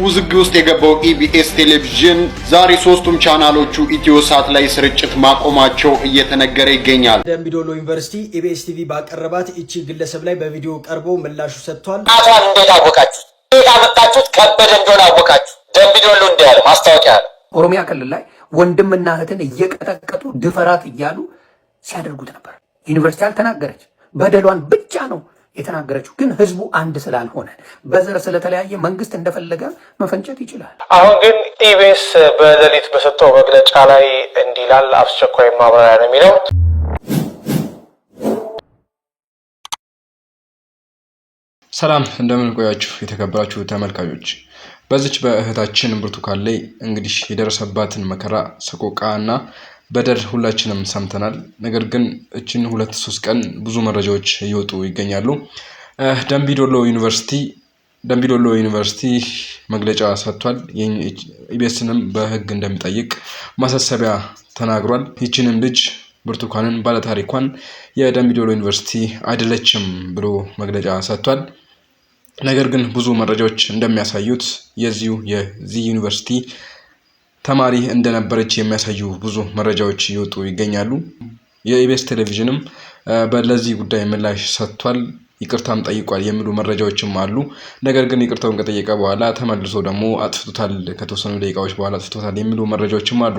ውዝግብ ውስጥ የገባው ኢቢኤስ ቴሌቪዥን ዛሬ ሶስቱም ቻናሎቹ ኢትዮሳት ላይ ስርጭት ማቆማቸው እየተነገረ ይገኛል። ደምቢዶሎ ዩኒቨርሲቲ ኢቢኤስ ቲቪ ባቀረባት እቺ ግለሰብ ላይ በቪዲዮ ቀርቦ ምላሹ ሰጥቷል። አቷን እንዴት አወቃችሁ? እንዴት አመጣችሁት? ከበደ እንደሆነ አወቃችሁ? ደምቢዶሎ እንዲያለ ማስታወቂያ አለ። ኦሮሚያ ክልል ላይ ወንድምና እህትን እየቀጠቀጡ ድፈራት እያሉ ሲያደርጉት ነበር። ዩኒቨርሲቲ አልተናገረች፣ በደሏን ብቻ ነው የተናገረችው። ግን ህዝቡ አንድ ስላልሆነ በዘር ስለተለያየ መንግስት እንደፈለገ መፈንጨት ይችላል። አሁን ግን ኢቢኤስ በሌሊት በሰጠው መግለጫ ላይ እንዲላል አስቸኳይ ማብራሪያ ነው የሚለው። ሰላም እንደምን ቆያችሁ የተከበራችሁ ተመልካቾች። በዚች በእህታችን ብርቱካን ላይ እንግዲህ የደረሰባትን መከራ ሰቆቃና በደል ሁላችንም ሰምተናል። ነገር ግን እችን 2-3 ቀን ብዙ መረጃዎች እየወጡ ይገኛሉ። ደምቢዶሎ ዩኒቨርሲቲ መግለጫ ሰጥቷል። ኢቢኤስንም በህግ እንደሚጠይቅ ማሳሰቢያ ተናግሯል። ይችንም ልጅ ብርቱካንን ባለታሪኳን የደምቢዶሎ ዩኒቨርሲቲ አይደለችም ብሎ መግለጫ ሰጥቷል። ነገር ግን ብዙ መረጃዎች እንደሚያሳዩት የዚህ ዩኒቨርሲቲ ተማሪ እንደነበረች የሚያሳዩ ብዙ መረጃዎች እየወጡ ይገኛሉ። የኢቢኤስ ቴሌቪዥንም በለዚህ ጉዳይ ምላሽ ሰጥቷል፣ ይቅርታም ጠይቋል የሚሉ መረጃዎችም አሉ። ነገር ግን ይቅርታውን ከጠየቀ በኋላ ተመልሶ ደግሞ አጥፍቶታል፣ ከተወሰኑ ደቂቃዎች በኋላ አጥፍቶታል የሚሉ መረጃዎችም አሉ።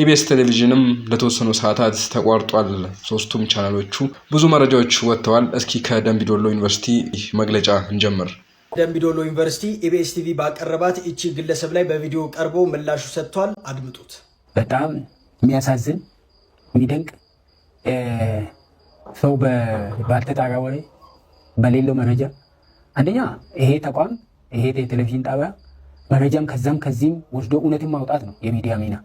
ኢቢኤስ ቴሌቪዥንም ለተወሰኑ ሰዓታት ተቋርጧል። ሶስቱም ቻናሎቹ ብዙ መረጃዎች ወጥተዋል። እስኪ ከደምቢዶሎ ዩኒቨርሲቲ መግለጫ እንጀምር። ደምቢዶሎ ዩኒቨርሲቲ ኢቢኤስ ቲቪ ባቀረባት እቺ ግለሰብ ላይ በቪዲዮ ቀርቦ ምላሹ ሰጥቷል። አድምጡት። በጣም የሚያሳዝን የሚደንቅ ሰው ባልተጣራ ወሬ በሌለው መረጃ አንደኛ ይሄ ተቋም ይሄ የቴሌቪዥን ጣቢያ መረጃም ከዛም ከዚህም ወስዶ እውነትን ማውጣት ነው የሚዲያ ሚና።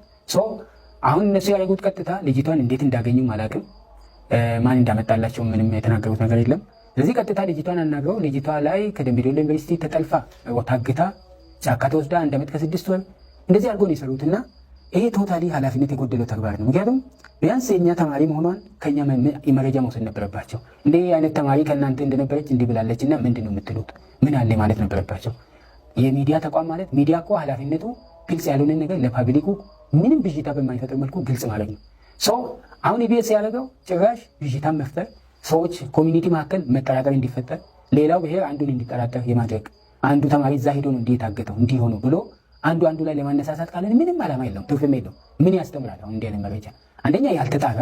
አሁን እነሱ ያደረጉት ቀጥታ ልጅቷን እንዴት እንዳገኙ አላውቅም። ማን እንዳመጣላቸው ምንም የተናገሩት ነገር የለም። ስለዚህ ቀጥታ ልጅቷን አናግረው ልጅቷ ላይ ከደምቢዶሎ ዩኒቨርሲቲ ተጠልፋ ታግታ ጫካ ተወስዳ 1 ዓመት ከ6 ወር እንደዚህ አድርጎ ነው የሰሩትና ይሄ ቶታሊ ኃላፊነት የጎደለው ተግባር ነው። ምክንያቱም ቢያንስ የኛ ተማሪ መሆኗን ከኛ መረጃ መውሰድ ነበረባቸው። እንደ አይነት ተማሪ ከእናንተ እንደነበረች እንዲህ ብላለችና ምንድን ነው የምትሉት? ምን አለ ማለት ነበረባቸው። የሚዲያ ተቋም ማለት ሚዲያ እኮ ኃላፊነቱ ግልጽ ያልሆነ ነገር ለፓብሊኩ ምንም ብዥታ በማይፈጥር መልኩ ግልጽ ማለት ነው። አሁን ኢቢኤስ ያደረገው ጭራሽ ብዥታን መፍጠር፣ ሰዎች ኮሚኒቲ መካከል መጠራጠር እንዲፈጠር፣ ሌላው ብሔር አንዱን እንዲጠራጠር የማድረግ አንዱ ተማሪ እዛ ሄዶ ነው እንዲህ የታገተው እንዲህ ሆኖ ብሎ አንዱ ላይ ለማነሳሳት ካለ ምንም ዓላማ የለውም፣ ትርፍም የለውም። ምን ያስተምራል? አሁን እንዲህ አይነት መረጃ አንደኛ ያልተጣራ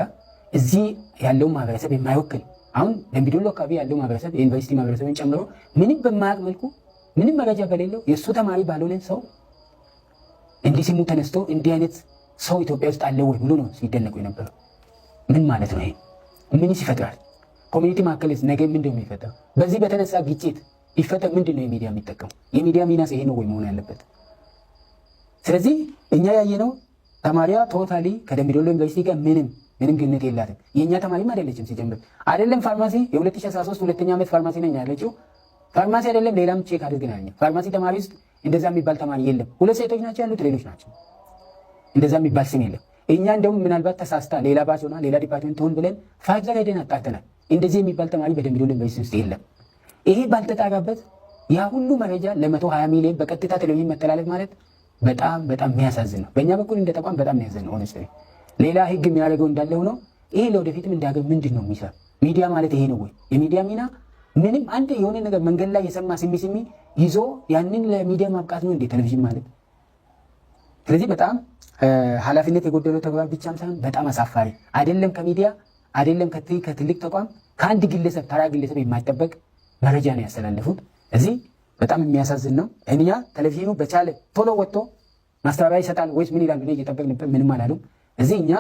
እዚህ ያለው ማህበረሰብ የማይወክል አሁን ደምቢዶሎ አካባቢ ያለው ማህበረሰብ የዩኒቨርሲቲ ማህበረሰብን ጨምሮ ምንም በማያውቅ መልኩ ምንም መረጃ በሌለው የእሱ ተማሪ ባልሆነ ሰው እንዲህ ስሙ ተነስቶ እንዲህ አይነት ሰው ኢትዮጵያ ውስጥ አለ ወይ ብሎ ነው ሲደነቁ የነበረው። ምን ማለት ነው? ይሄ ምንስ ይፈጥራል? ኮሚኒቲ መካከል ነገ ምንድን ነው የሚፈጠረው? በዚህ በተነሳ ግጭት ይፈጠር ምንድን ነው የሚዲያ የሚጠቀሙ? የሚዲያ ሚናስ ይሄ ነው ወይ መሆን ያለበት? ስለዚህ እኛ ያየነው ተማሪያ ቶታሊ ከደምቢዶሎ ዩኒቨርሲቲ ጋር ምንም ግንኙነት የላትም። የእኛ ተማሪም አይደለችም። ሲጀምር አይደለም ፋርማሲ የ2013 ሁለተኛ ዓመት ፋርማሲ ነኝ ያለችው። ፋርማሲ አይደለም ሌላም ቼክ አድርገናል። ፋርማሲ ተማሪ ውስጥ እንደዛ የሚባል ተማሪ የለም። 2 ሴቶች ናቸው ያሉት፣ ሌሎች ናቸው። እንደዛ የሚባል ስም የለም። እኛ እንደውም ምናልባት ተሳስታ ሌላ ባች ሆና ሌላ ዲፓርትመንት ሆን ብለን ፋይል ላይ ሄደን አጣርተናል። እንደዚህ የሚባል ተማሪ በደምቢዶሎ ዩኒቨርሲቲ ውስጥ የለም። ይሄ ባልተጣራበት ያ ሁሉ መረጃ ለ120 ሚሊዮን በቀጥታ ቴሌቪዥን መተላለፍ ማለት በጣም የሚያሳዝን ነው። በእኛ በኩል እንደ ተቋም በጣም የሚያሳዝን ነው። ሆነስ ሌላ ህግ የሚያደርገው እንዳለ ሆኖ ይሄ ለወደፊትም እንዳገር ምንድን ነው የሚሰራ ሚዲያ ማለት ይሄ ነው ወይ? የሚዲያ ሚና ምንም አንድ የሆነ ነገር መንገድ ላይ የሰማ ስሚ ይዞ ያንን ለሚዲያ ማብቃት ነው እንዴ ቴሌቪዥን ማለት? ስለዚህ በጣም ኃላፊነት የጎደለው ተግባር ብቻም ሳይሆን በጣም አሳፋሪ አይደለም። ከሚዲያ አይደለም ከትልቅ ተቋም ከአንድ ግለሰብ ተራ ግለሰብ የማይጠበቅ መረጃ ነው ያስተላለፉት። እዚህ በጣም የሚያሳዝን ነው። እኛ ቴሌቪዥኑ በቻለ ቶሎ ወጥቶ ማስተባበያ ይሰጣል ወይስ ምን ይላል ብለን እየጠበቅንበት ምንም አላሉም። እዚህ እኛ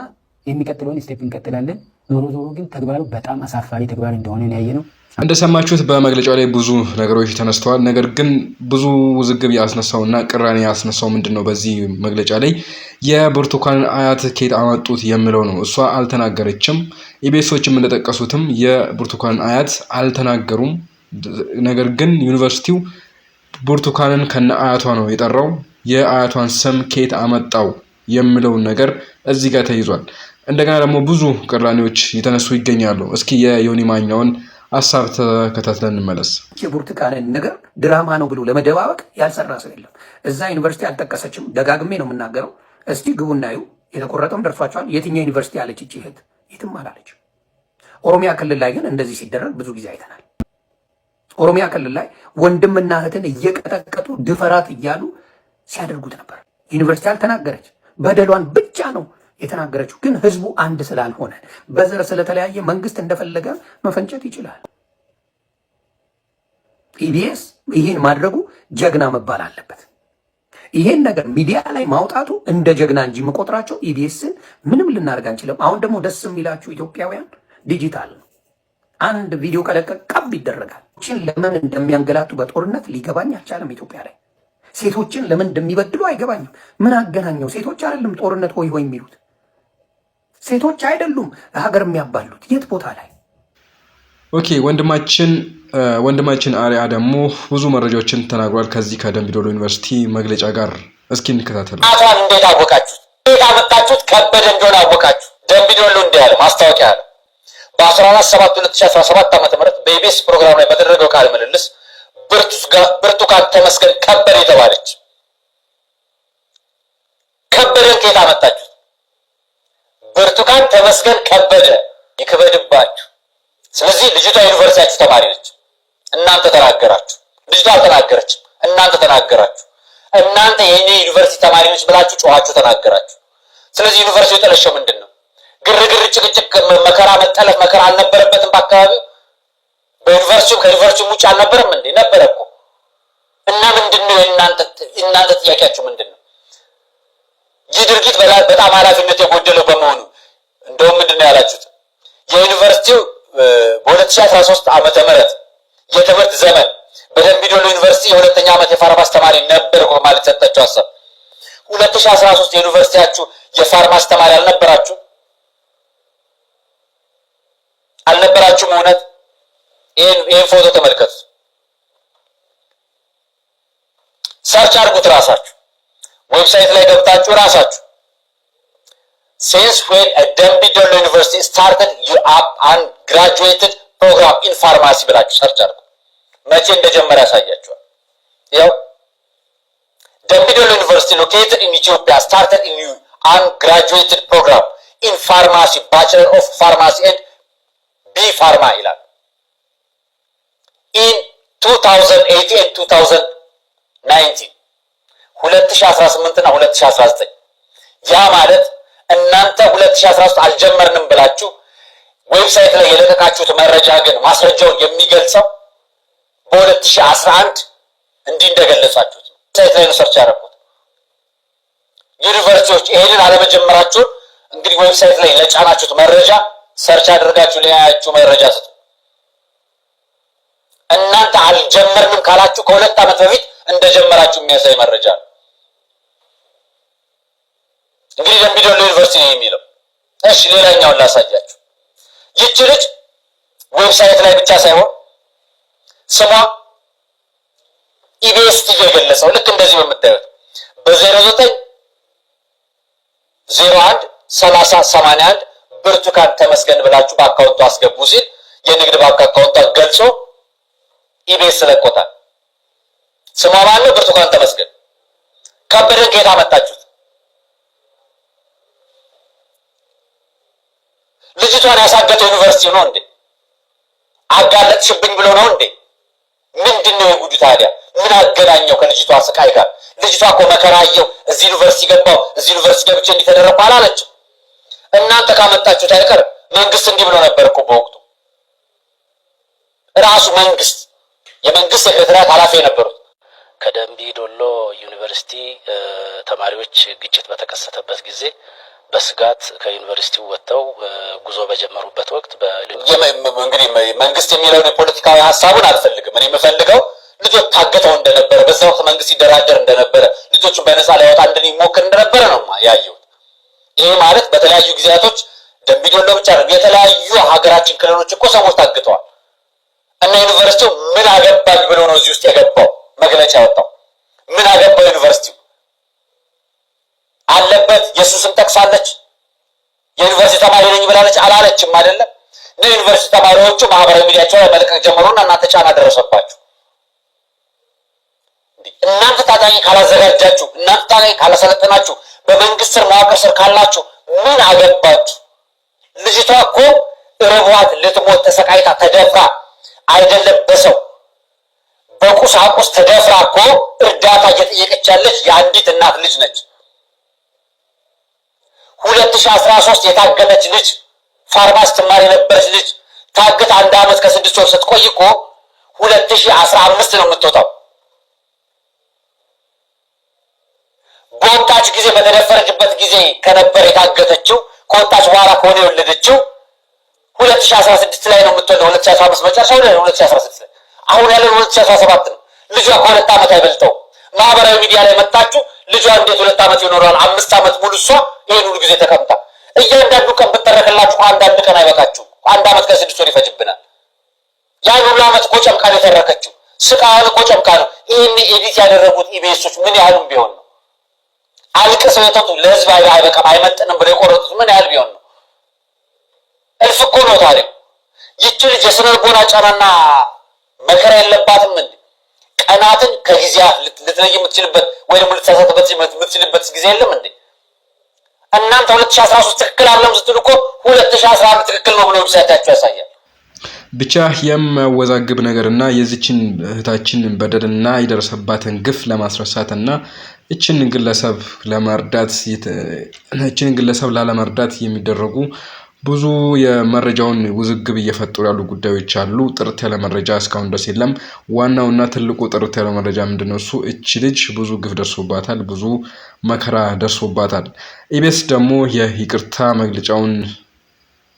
የሚቀጥለውን ስቴፕ እንቀጥላለን። ዞሮ ግን ተግባሩ በጣም አሳፋሪ ተግባር እንደሆነ ያየነው። እንደሰማችሁት በመግለጫው ላይ ብዙ ነገሮች ተነስተዋል። ነገር ግን ብዙ ውዝግብ ያስነሳውና ቅራኔ ያስነሳው ምንድነው? በዚህ መግለጫ ላይ የብርቱካንን አያት ከየት አመጡት የሚለው ነው። እሷ አልተናገረችም። ኢቢኤሶችም እንደጠቀሱትም የብርቱካንን አያት አልተናገሩም። ነገር ግን ዩኒቨርሲቲው ብርቱካንን ከነ አያቷ ነው የጠራው። የአያቷን ስም ከየት አመጣው የሚለውን ነገር እዚህ ጋር ተይዟል። እንደገና ደግሞ ብዙ ቅራኔዎች የተነሱ ይገኛሉ። እስኪ የዮኒ ማኛውን ሀሳብ ተከታትለን እንመለስ። የብርቱካንን ነገር ድራማ ነው ብሎ ለመደባበቅ ያልሰራ ሰው የለም። እዛ ዩኒቨርሲቲ አልጠቀሰችም። ደጋግሜ ነው የምናገረው። እስቲ ግቡና እዩ። የተቆረጠውም ደርሷቸዋል። የትኛው ዩኒቨርሲቲ አለች እቺ እህት? የትም አላለች። ኦሮሚያ ክልል ላይ ግን እንደዚህ ሲደረግ ብዙ ጊዜ አይተናል። ኦሮሚያ ክልል ላይ ወንድምና እህትን እየቀጠቀጡ ድፈራት እያሉ ሲያደርጉት ነበር። ዩኒቨርሲቲ አልተናገረች። በደሏን ብቻ ነው የተናገረችው። ግን ህዝቡ አንድ ስላልሆነ በዘር ስለተለያየ መንግስት እንደፈለገ መፈንጨት ይችላል። ኢቢኤስ ይህን ማድረጉ ጀግና መባል አለበት። ይሄን ነገር ሚዲያ ላይ ማውጣቱ እንደ ጀግና እንጂ መቆጥራቸው ኢቢኤስን ምንም ልናደርግ አንችልም። አሁን ደግሞ ደስ የሚላችሁ ኢትዮጵያውያን ዲጂታል ነው። አንድ ቪዲዮ ከለቀቅ ቀብ ይደረጋል። ለምን እንደሚያንገላቱ በጦርነት ሊገባኝ አልቻለም። ኢትዮጵያ ላይ ሴቶችን ለምን እንደሚበድሉ አይገባኝም። ምን አገናኘው? ሴቶች አይደለም ጦርነት ሆይ ሆይ የሚሉት ሴቶች አይደሉም ሀገር የሚያባሉት የት ቦታ ላይ? ኦኬ ወንድማችን አሪያ ደግሞ ብዙ መረጃዎችን ተናግሯል ከዚህ ከደምቢ ዶሎ ዩኒቨርሲቲ መግለጫ ጋር። እስኪ እንከታተል። አቷን እንዴት አወቃችሁት? እንዴት አመጣችሁት? ከበደ እንደሆነ አወቃችሁ። ደምቢ ዶሎ እንዲያለ ማስታወቂያ አለ። በ14/7/2017 ዓ.ም በኢቢኤስ ፕሮግራም ላይ በተደረገው ቃለ ምልልስ ብርቱካን ተመስገን ከበደ የተባለች ከበደን ከየት አመጣችሁት? ብርቱካን ተመስገን ከበደ ይክበድባችሁ። ስለዚህ ልጅቷ ዩኒቨርሲቲያችሁ ተማሪ ነች። እናንተ ተናገራችሁ። ልጅቷ አልተናገረችም። እናንተ ተናገራችሁ። እናንተ የኔ ዩኒቨርሲቲ ተማሪ ነች ብላችሁ ጮኻችሁ ተናገራችሁ። ስለዚህ ዩኒቨርሲቲው የጠለሸው ምንድን ነው? ግርግር፣ ጭቅጭቅ፣ መከራ፣ መጠለፍ መከራ አልነበረበትም በአካባቢው? በዩኒቨርሲቲው ከዩኒቨርሲቲው ውጭ አልነበረም እንዴ? ነበረ እኮ። እና ምንድነው እናንተ ጥያቄያችሁ ምንድነው? ይህ ድርጊት በጣም ኃላፊነት የጎደለው በመሆኑ እንደውም ምንድነው ያላችሁት? የዩኒቨርሲቲው በ2013 ዓመተ ምህረት የትምህርት ዘመን በደምቢ ዶሎ ዩኒቨርሲቲ የሁለተኛ ዓመት የፋርማሲ ተማሪ ነበርኩ ማለት ሰጣችሁ ሐሳብ። 2013 የዩኒቨርሲቲያችሁ የፋርማሲ ተማሪ አልነበራችሁም? እውነት ይሄን ፎቶ ተመልከቱ። ሰርች አድርጉት ራሳችሁ ዌብሳይት ላይ ገብታችሁ ራሳችሁ since when a Dembi Dolo University started and graduated program in pharmacy ብላችሁ ሰርች አድርጉ። መቼ እንደጀመረ ያሳያችኋል። ያው Dembi Dolo University located in Ethiopia started in and graduated program in pharmacy, Bachelor of Pharmacy and B Pharma ይላል in 2018 and 2019 2018 እና 2019 ያ ማለት እናንተ 2013 አልጀመርንም ብላችሁ ዌብሳይት ላይ የለቀቃችሁት መረጃ ግን ማስረጃውን የሚገልጸው በ2011 እንዲህ እንደገለጻችሁት ዌብሳይት ላይ ሰርች ያደረኩት። ዩኒቨርሲቲዎች ይሄንን አለመጀመራችሁ እንግዲህ ዌብሳይት ላይ ለጫናችሁት መረጃ ሰርች አድርጋችሁ ለያያችሁ መረጃ ስጡ። እናንተ አልጀመርንም ካላችሁ ከሁለት ዓመት በፊት እንደጀመራችሁ የሚያሳይ መረጃ ነው። እንግዲህ ደምቢ ዶሎ ዩኒቨርሲቲ ነው የሚለው። እሺ ሌላኛውን ላሳያችሁ። ይህች ልጅ ዌብሳይት ላይ ብቻ ሳይሆን ስሟ ኢቢኤስ ቲቪ የገለጸው ልክ እንደዚህ በምታዩት በ09013081 ብርቱካን ተመስገን ብላችሁ በአካውንቱ አስገቡ ሲል የንግድ ባንክ አካውንቷን ገልጾ ኢቢኤስ ለቆታል። ስሟ ማን ነው? ብርቱካን ተመስገን። ከበደን ከየት አመጣችሁት? ልጅቷን ያሳገተው ዩኒቨርሲቲ ነው እንዴ? አጋለጥሽብኝ ብሎ ነው እንዴ? ምንድነው የጉዱ ታዲያ? ምን አገናኘው ከልጅቷ ስቃይ ጋር? ልጅቷ እኮ መከራየው እዚህ ዩኒቨርሲቲ ገባው እዚህ ዩኒቨርሲቲ ገብቼ እንዲተደረኩ አላለችም። እናንተ ካመጣችሁት አይቀር መንግስት እንዲህ ብሎ ነበር እኮ በወቅቱ ራሱ መንግስት የመንግስት ሴክሬታሪያት ኃላፊ የነበሩት ከደምቢ ዶሎ ዩኒቨርሲቲ ተማሪዎች ግጭት በተከሰተበት ጊዜ በስጋት ከዩኒቨርሲቲው ወጥተው ጉዞ በጀመሩበት ወቅት እንግዲህ መንግስት የሚለውን የፖለቲካዊ ሀሳቡን አልፈልግም። እኔ የምፈልገው ልጆች ታገተው እንደነበረ በዛ ወቅት መንግስት ይደራደር እንደነበረ ልጆቹን በነፃ ሊያወጣ እንደሚሞክር እንደነበረ ነው ያየሁት። ይሄ ማለት በተለያዩ ጊዜያቶች ደምቢ ዶሎ ብቻ ነው የተለያዩ ሀገራችን ክልሎች እኮ ሰዎች ታግተዋል። እና ዩኒቨርሲቲው ምን አገባኝ ብሎ ነው እዚህ ውስጥ የገባው መግለጫ ያወጣው? ምን አገባው ዩኒቨርሲቲው? አለበት የሱስም ጠቅሳለች። የዩኒቨርሲቲ ተማሪ ነኝ ብላለች አላለችም አይደለም? ዩኒቨርሲቲ ተማሪዎቹ ማህበራዊ ሚዲያቸው ላይ መልቀቅ ጀመሩና እናንተ ጫና ደረሰባችሁ። እናንተ ታጣቂ ካላዘጋጃችሁ፣ እናንተ ታጣቂ ካላሰለጠናችሁ፣ በመንግስት ስር መዋቅር ስር ካላችሁ ምን አገባችሁ? ልጅቷ እኮ ርቧት ልትሞት ተሰቃይታ ተደፍራ አይደለም በሰው በቁሳቁስ ተደፍራ እኮ እርዳታ እየጠየቀች ያለች የአንዲት እናት ልጅ ነች። 2013 የታገተች ልጅ ፋርማሲ ትማር የነበረች ልጅ ታግት 1 ዓመት ከ6 ወር ስትቆይ እኮ 2015 ነው የምትወጣው። በወጣች ጊዜ በተደፈረችበት ጊዜ ከነበር የታገተችው ከወጣች በኋላ ከሆነ የወለደችው 2016 ላይ ነው የምትወልደው። 2015 መጨረሻው ላይ 2016 ላይ አሁን ያለው 2017 ነው። ልጇ ከ2 ዓመት አይበልጠው። ማህበራዊ ሚዲያ ላይ መጣችሁ ልጇ እንዴት 2 ዓመት ይኖራል? 5 ዓመት ሙሉ እሷ ይሄን ሁሉ ጊዜ ተቀምጣ እያንዳንዱ ቀን ብትተረከላችሁ አንዳንድ ቀን አይበቃችሁ። 1 ዓመት ከ6 ወር ይፈጅብናል። ያን ሁሉ ዓመት እኮ ጨምቃ ነው የተረከችው። ስቃል እኮ ጨምቃ ነው። ይሄን ኤዲት ያደረጉት ኢቢኤሶች ምን ያህሉም ቢሆን ነው አልቀሰው የተቱ ለህዝብ አይበቃም አይመጥንም ብለው የቆረጡት ምን ያህል ቢሆን ነው? እልፍ እኮ ነው ታሪክ። ይቺ ልጅ የስነ ልቦና ጫናና መከራ የለባትም እንዴ? ቀናትን ከጊዜያት ልትለይ የምትችልበት ወይ ደግሞ ልትሳሳትበት የምትችልበት ጊዜ የለም እንዴ? እናንተ 2013 ትክክል አይደለም ስትሉ እኮ 2011 ትክክል ነው ብለው ሲያታችሁ ያሳያል። ብቻ የሚያወዛግብ ነገርና የዚችን እህታችን በደልና የደረሰባትን ግፍ ለማስረሳትና እችን ግለሰብ ላለመርዳት የሚደረጉ ብዙ የመረጃውን ውዝግብ እየፈጠሩ ያሉ ጉዳዮች አሉ። ጥርት ያለ መረጃ እስካሁን ድረስ የለም። ዋናውና ትልቁ ጥርት ያለ መረጃ ምንድነው? እሱ እቺ ልጅ ብዙ ግፍ ደርሶባታል፣ ብዙ መከራ ደርሶባታል። ኢቢኤስ ደግሞ የይቅርታ መግለጫውን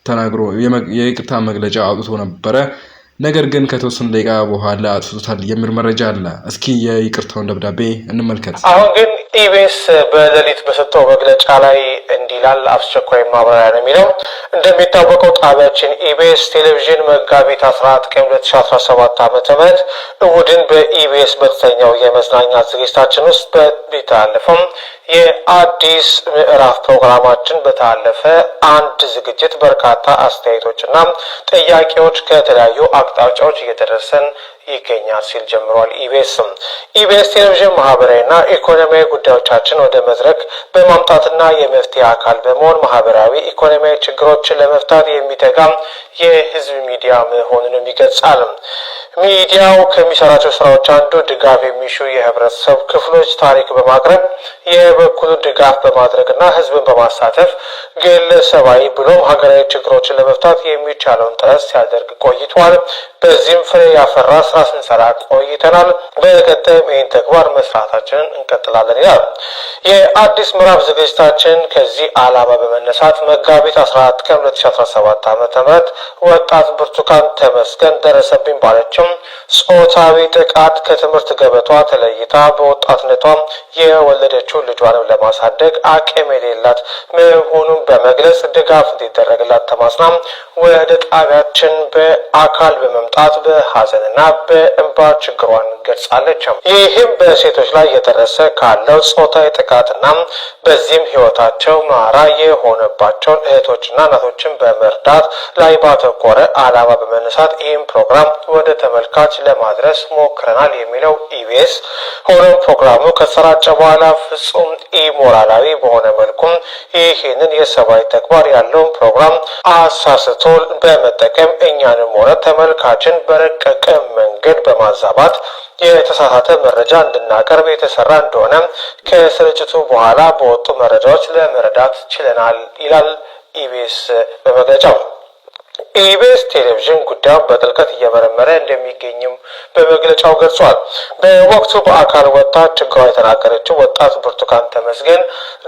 ተናግሮ የይቅርታ መግለጫ አውጥቶ ነበረ። ነገር ግን ከተወሰነ ደቂቃ በኋላ አጥፍቶታል የሚል መረጃ አለ። እስኪ የይቅርታውን ደብዳቤ እንመልከት። አሁን ግን ኢቢኤስ በሌሊት በሰጠው መግለጫ ላይ እንዲላል አስቸኳይ ማብራሪያ ነው የሚለው። እንደሚታወቀው ጣቢያችን ኢቢኤስ ቴሌቪዥን መጋቢት 14 ቀን 2017 ዓ.ም እሁድን በኢቢኤስ በተሰኘው የመዝናኛ ዝግጅታችን ውስጥ በተላለፈው የአዲስ ምዕራፍ ፕሮግራማችን በተላለፈ አንድ ዝግጅት በርካታ አስተያየቶችና ጥያቄዎች ከተለያዩ አቅጣጫዎች እየተደረሰን ይገኛል ሲል ጀምሯል። ኢቢኤስ ቴሌቪዥን ማህበራዊና ኢኮኖሚያዊ ጉዳዮቻችን ወደ መድረክ በማምጣትና የመፍትሄ አካል በመሆን ማህበራዊ ኢኮኖሚያዊ ችግሮችን ለመፍታት የሚተጋ የህዝብ ሚዲያ መሆኑንም ይገልጻል። ሚዲያው ከሚሰራቸው ስራዎች አንዱ ድጋፍ የሚሹ የህብረተሰብ ክፍሎች ታሪክ በማቅረብ የበኩሉ ድጋፍ በማድረግና ህዝብን በማሳተፍ ግለሰባዊ ብሎም ሀገራዊ ችግሮችን ለመፍታት የሚቻለውን ጥረት ሲያደርግ ቆይቷል። በዚህም ፍሬ ያፈራ ስራ ስንሰራ ቆይተናል። በቀጣይም ይህን ተግባር መስራታችንን እንቀጥላለን ይላል። የአዲስ ምዕራፍ ዝግጅታችን ከዚህ ዓላማ በመነሳት መጋቢት 14 ቀን 2017 ዓ.ም ወጣት ብርቱካን ተመስገን ደረሰብኝ ባለችው ጾታዊ ጥቃት ከትምህርት ገበቷ ተለይታ በወጣትነቷ የወለደችው ልጇንም ለማሳደግ አቅም የሌላት መሆኑን በመግለጽ ድጋፍ እንዲደረግላት ተማጽና ወደ ጣቢያችን በአካል በመምጣት በሀዘንና በእንባ ችግሯን ገልጻለች። ይህም በሴቶች ላይ የደረሰ ካለው ጾታዊ ጥቃትና በዚህም ህይወታቸው መራራ የሆነባቸውን እህቶችና እናቶችን በመርዳት ላይ ባተኮረ ዓላማ በመነሳት ይህም ፕሮግራም ወደ ተመልካች ለማድረስ ሞክረናል የሚለው ኢቢኤስ፣ ሆኖም ፕሮግራሙ ከተሰራጨ በኋላ ፍጹም ኢሞራላዊ በሆነ መልኩም ይህንን የሰብአዊ ተግባር ያለውን ፕሮግራም አሳስቶ በመጠቀም እኛንም ሆነ ተመልካችን በረቀቀ መንገድ በማዛባት የተሳሳተ መረጃ እንድናቀርብ የተሰራ እንደሆነ ከስርጭቱ በኋላ በወጡ መረጃዎች ለመረዳት ችለናል ይላል ኢቢኤስ በመግለጫው። ኢቢኤስ ቴሌቪዥን ጉዳዩን በጥልቀት እየመረመረ እንደሚገኝም በመግለጫው ገልጿል። በወቅቱ በአካል ወጣት ችግሯ የተናገረችው ወጣት ብርቱካን ተመስገን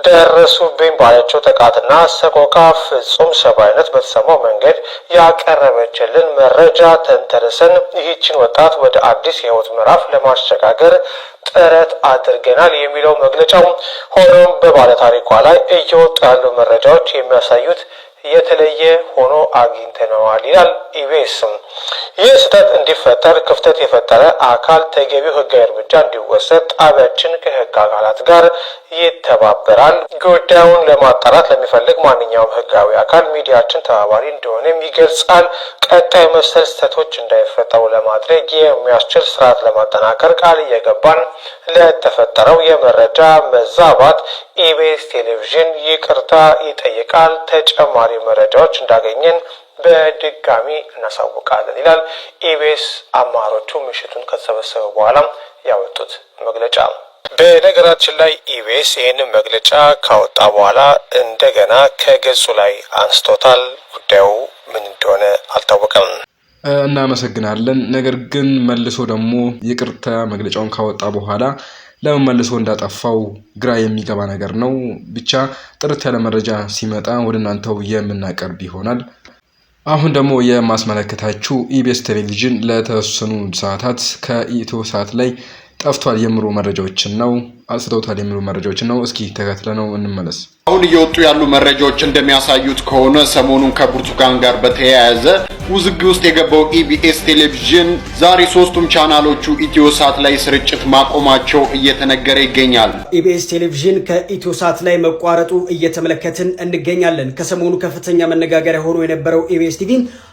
ደረሱብኝ ባለችው ጥቃትና ሰቆቃ ፍጹም ሰብአዊነት በተሰማው መንገድ ያቀረበችልን መረጃ ተንተርሰን ይህችን ወጣት ወደ አዲስ የህይወት ምዕራፍ ለማሸጋገር ጥረት አድርገናል የሚለው መግለጫው፣ ሆኖም በባለታሪኳ ላይ እየወጡ ያሉ መረጃዎች የሚያሳዩት የተለየ ሆኖ አግኝተነዋል ይላል ኢቢኤስም። ይህ ስህተት እንዲፈጠር ክፍተት የፈጠረ አካል ተገቢው ህጋዊ እርምጃ እንዲወሰድ ጣቢያችን ከህግ አካላት ጋር ይተባበራል። ጉዳዩን ለማጣራት ለሚፈልግ ማንኛውም ህጋዊ አካል ሚዲያችን ተባባሪ እንደሆነም ይገልጻል። ቀጣይ መሰል ስህተቶች እንዳይፈጠሩ ለማድረግ የሚያስችል ስርዓት ለማጠናከር ቃል እየገባን ለተፈጠረው የመረጃ መዛባት ኢቢኤስ ቴሌቪዥን ይቅርታ ይጠይቃል። ተጨማሪ መረጃዎች እንዳገኘን በድጋሚ እናሳውቃለን ይላል ኢቢኤስ አማሮቹ ምሽቱን ከተሰበሰበ በኋላ ያወጡት መግለጫ። በነገራችን ላይ ኢቢኤስ ይህንን መግለጫ ካወጣ በኋላ እንደገና ከገጹ ላይ አንስቶታል። ጉዳዩ ምን እንደሆነ አልታወቀም። እናመሰግናለን። ነገር ግን መልሶ ደግሞ ይቅርታ መግለጫውን ካወጣ በኋላ ለምን መልሶ እንዳጠፋው ግራ የሚገባ ነገር ነው። ብቻ ጥርት ያለ መረጃ ሲመጣ ወደ እናንተው የምናቀርብ ይሆናል። አሁን ደግሞ የማስመለከታችሁ ኢቢኤስ ቴሌቪዥን ለተወሰኑ ሰዓታት ከኢትዮ ሰዓት ላይ ጠፍቷል የሚሉ መረጃዎችን ነው፣ አስደውታል የሚሉ መረጃዎችን ነው። እስኪ ተከታትለነው እንመለስ። አሁን እየወጡ ያሉ መረጃዎች እንደሚያሳዩት ከሆነ ሰሞኑን ከብርቱካን ጋር በተያያዘ ውዝግብ ውስጥ የገባው ኢቢኤስ ቴሌቪዥን ዛሬ ሶስቱም ቻናሎቹ ኢትዮ ሳት ላይ ስርጭት ማቆማቸው እየተነገረ ይገኛል። ኢቢኤስ ቴሌቪዥን ከኢትዮ ሳት ላይ መቋረጡ እየተመለከትን እንገኛለን። ከሰሞኑ ከፍተኛ መነጋገሪያ ሆኖ የነበረው ኢቢኤስ ቲቪ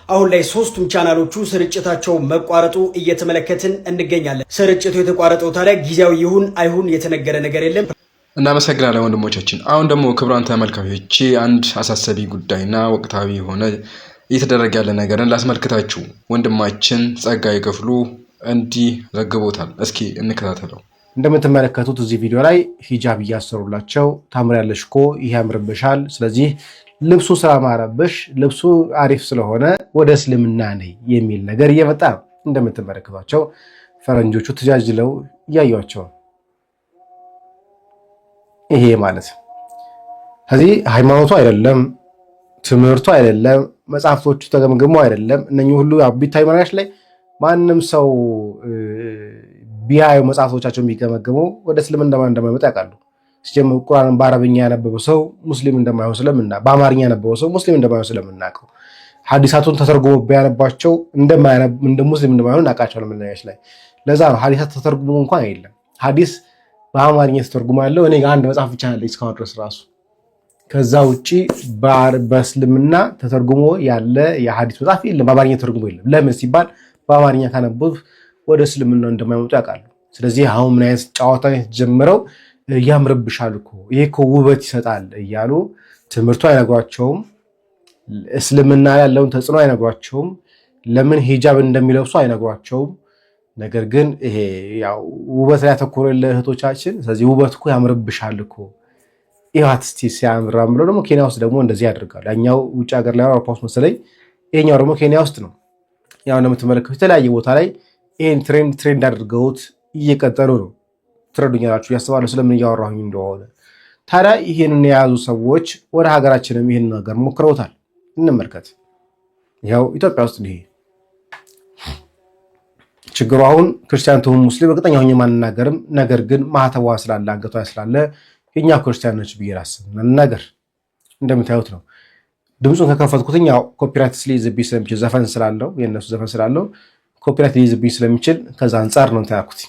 አሁን ላይ ሶስቱም ቻናሎቹ ስርጭታቸው መቋረጡ እየተመለከትን እንገኛለን። ስርጭቱ የተቋረጠው ታዲያ ጊዜያዊ ይሁን አይሁን የተነገረ ነገር የለም። እናመሰግናለን ወንድሞቻችን። አሁን ደግሞ ክቡራን ተመልካቾቼ አንድ አሳሳቢ ጉዳይና ወቅታዊ የሆነ እየተደረገ ያለ ነገርን ላስመልክታችሁ። ወንድማችን ጸጋዬ ክፍሉ እንዲህ ዘግቦታል። እስኪ እንከታተለው። እንደምትመለከቱት እዚህ ቪዲዮ ላይ ሂጃብ እያሰሩላቸው ታምሪያለሽ እኮ ይሄ ያምርብሻል፣ ስለዚህ ልብሱ ስላማረብሽ ልብሱ አሪፍ ስለሆነ ወደ እስልምና ነይ የሚል ነገር እየመጣ ነው። እንደምትመለከቷቸው ፈረንጆቹ ተጃጅለው እያዩቸው ይሄ ማለት ከዚህ ሃይማኖቱ አይደለም፣ ትምህርቱ አይደለም፣ መጽሐፍቶቹ ተገምግሞ አይደለም። እነኚህ ሁሉ ቢታይ መናሽ ላይ ማንም ሰው ቢያዩ መጽሐፍቶቻቸውን ቢገመግሙ ወደ እስልምና እንደማይመጣ ያውቃሉ። ሲጀምር ቁርአንን በአረብኛ ያነበበው ሰው ሙስሊም እንደማይሆን በአማርኛ ያነበበው ሰው ሙስሊም እንደማይሆን ስለምናውቀው ሐዲሳቱን ተተርጉሞ ቢያነባቸው እንደ ሙስሊም እንደማይሆን እናውቃቸዋለን። መናሽ ላይ ለዛ ነው ሐዲሳት ተተርጉሞ እንኳን የለም። ሐዲስ በአማርኛ ተተርጉሞ ያለው እኔ ጋር አንድ መጽሐፍ ብቻ አለ እስካሁን ድረስ ራሱ። ከዛ ውጪ በእስልምና ተተርጉሞ ያለ የሐዲስ መጽሐፍ የለም፣ በአማርኛ ተተርጉሞ የለም። ለምን ሲባል በአማርኛ ካነበብ ወደ እስልምና እንደማይመጡ ያውቃሉ። ስለዚህ አሁን ምን አይነት ጨዋታ የተጀመረው ያምርብሻል እኮ ይሄ እኮ ውበት ይሰጣል እያሉ ትምህርቱ አይነግሯቸውም፣ እስልምና ያለውን ተጽዕኖ አይነግሯቸውም፣ ለምን ሂጃብ እንደሚለብሱ አይነግሯቸውም። ነገር ግን ይሄ ያው ውበት ላይ ያተኮረ ለእህቶቻችን፣ ስለዚህ ውበት እኮ ያምርብሻል እኮ ይሄት እስቲ ሲያምራ ብለው ደግሞ ኬንያ ውስጥ ደግሞ እንደዚህ ያደርጋሉ። ያኛው ውጭ ሀገር ላይ አውሮፓ ውስጥ መሰለኝ፣ ይሄኛው ደግሞ ኬንያ ውስጥ ነው። ያው እንደምትመለከቱት የተለያየ ቦታ ላይ ይሄን ትሬንድ አድርገውት እየቀጠሉ ነው። ትረዱኛላችሁ ያስባሉ ስለምን እያወራሁኝ እንደሆነ። ታዲያ ይሄንን የያዙ ሰዎች ወደ ሀገራችንም ይሄን ነገር ሞክረውታል። እንመልከት። ያው ኢትዮጵያ ውስጥ ይሄ ችግሩ አሁን ክርስቲያን ትሁን ሙስሊም እርግጠኛ ሆኜ ማንናገርም፣ ነገር ግን ማህተቧ ስላለ አንገቷ ስላለ የኛ ክርስቲያኖች ብዬራስም ነገር እንደምታዩት ነው። ድምፁን ከከፈትኩትኝ ያው ኮፒራይት ሊይዝብኝ ስለሚችል ዘፈን ስላለው የነሱ ዘፈን ስላለው ኮፒራይት ሊይዝብኝ ስለሚችል ከዛ አንፃር ነው ታያኩት።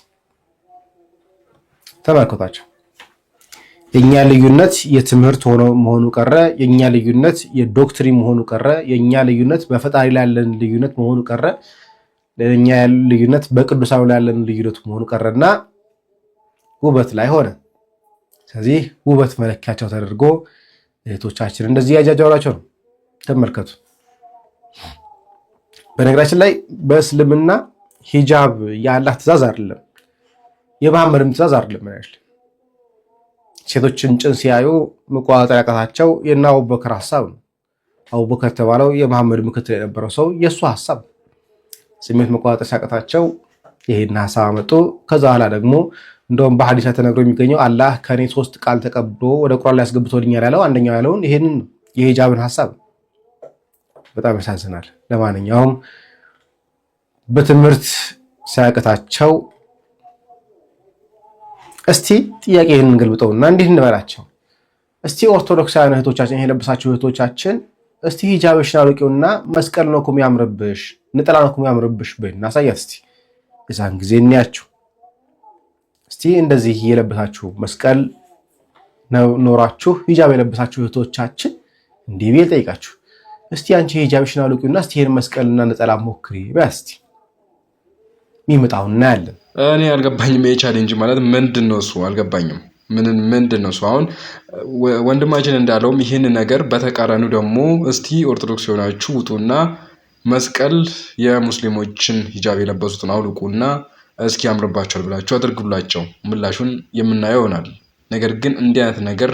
ተመልከቷቸው። የኛ ልዩነት የትምህርት ሆኖ መሆኑ ቀረ፣ የኛ ልዩነት የዶክትሪን መሆኑ ቀረ፣ የኛ ልዩነት በፈጣሪ ላይ ያለን ልዩነት መሆኑ ቀረ፣ የኛ ልዩነት በቅዱሳኑ ላይ ያለን ልዩነት መሆኑ ቀረና ውበት ላይ ሆነ። ስለዚህ ውበት መለኪያቸው ተደርጎ እህቶቻችን እንደዚህ ያጃጃውላቸው ነው። ተመልከቱ። በነገራችን ላይ በእስልምና ሂጃብ የአላህ ትእዛዝ አይደለም፣ የመሐመድም ትእዛዝ አይደለም። ማለት ሴቶችን ጭን ሲያዩ መቆጣጠር ያቃታቸው የና አቡበከር ሐሳብ ነው። አቡበከር ተባለው የመሐመድ ምክትል የነበረው ሰው የሱ ሐሳብ ስሜት መቆጣጠር ሲያቃታቸው ይሄን ሐሳብ አመጡ። ከዛ በኋላ ደግሞ እንደውም በሐዲስ ተነግሮ የሚገኘው አላህ ከኔ 3 ቃል ተቀብሎ ወደ ቁርአን ላይ ያስገብቶልኛል ያለው አንደኛው ያለውን ይሄንን የሂጃብን ሐሳብ በጣም ያሳዝናል። ለማንኛውም በትምህርት ሲያቀታቸው እስቲ ጥያቄን እንገልብጠውና እንዴት እንበላቸው። እስቲ ኦርቶዶክሳውያን እህቶቻችን ይሄ ለብሳችሁ እህቶቻችን እስቲ ሂጃብሽን አውልቂውና መስቀል ነው እኮ የሚያምርብሽ ነጠላ ነው እኮ የሚያምርብሽ በይና አሳያት እስቲ። የዛን ጊዜ እንያችሁ እስቲ እንደዚህ የለበሳችሁ መስቀል ኖራችሁ ሂጃብ የለበሳችሁ እህቶቻችን እንዲህ ቢል ጠይቃችሁ እስቲ አንቺ ሂጃብሽን አውልቂውና እስቲ ይሄን መስቀልና ነጠላ ሞክሪ በስቲ የሚመጣው እናያለን። እኔ አልገባኝም። ቻሌንጅ ማለት ምንድነው? እሱ አልገባኝም። ምንድነው እሱ? አሁን ወንድማችን እንዳለውም ይህን ነገር በተቃራኒው ደግሞ እስቲ ኦርቶዶክስ የሆናችሁ ውጡና መስቀል የሙስሊሞችን ሂጃብ የለበሱትን አውልቁና እስኪ ያምርባቸዋል ብላችሁ አድርጉላቸው። ምላሹን የምናየው ይሆናል። ነገር ግን እንዲህ አይነት ነገር